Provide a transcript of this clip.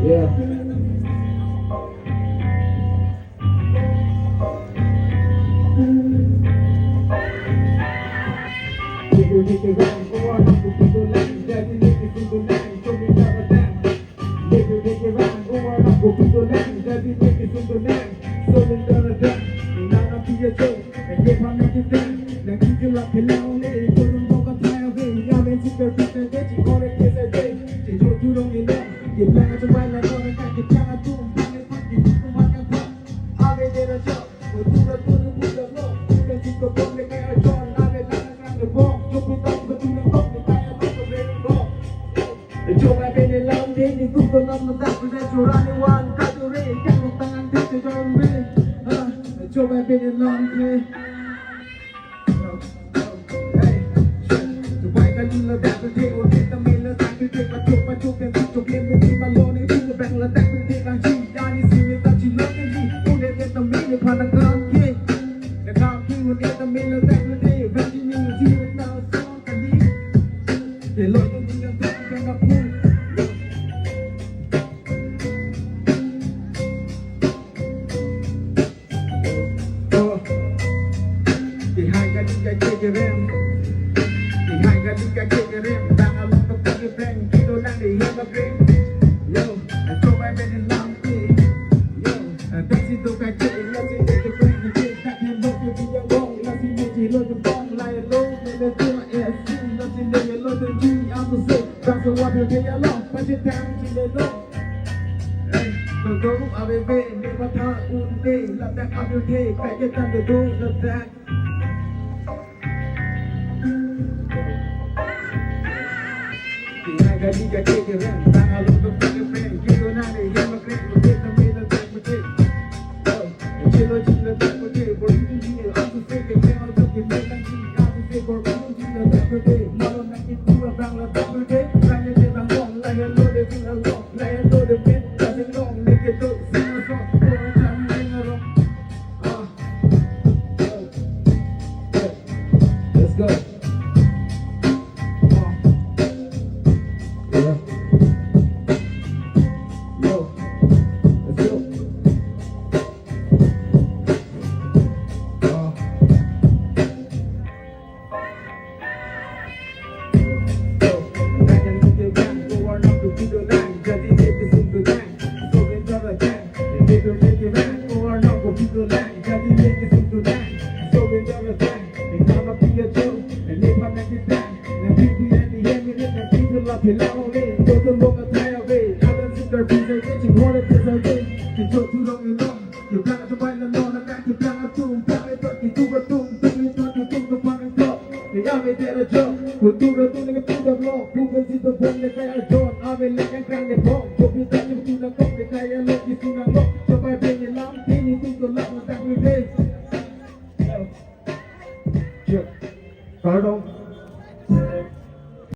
Yeah. Nigga rap, go on, aku pintu lain. Jadi nigga pintu lain, coba cara dan. Nigga rap, go on, aku pintu lain. Jadi nigga pintu lain, coba cara dan. Inana pia jauh, dia pandang kita. Dan kita lah pelau ni, turun bukan saya be. Ya benci terpikir dia, cikorek dia saja. Cijo turun ini, dia bilang coba lah orang kaki jangan tu, panggil panggil tu makan pun. Abe dia dah jauh, turun turun budak lo. Bukan cikgu boleh kayak John, abe langan langan bom. Coba beda lawan dia ni Google nak letak pada curang ni wan kadure yang tangan dia terjauh be. Coba beda lawan dia. Hey, coba kali letak pada dia, kita main letak pada dia, pacu yang cucuk yang mesti balon ni dia bang letak pada dia kan si, yani sini tak cina ni, udah kita main ni pandang kaki, dah kaki udah kita main letak pada dia, bang ini dia tahu semua kali, dia loyo dia yang nak pun. Kultura tu dengan budak lo, bukan situ pun dia kayak John, Abe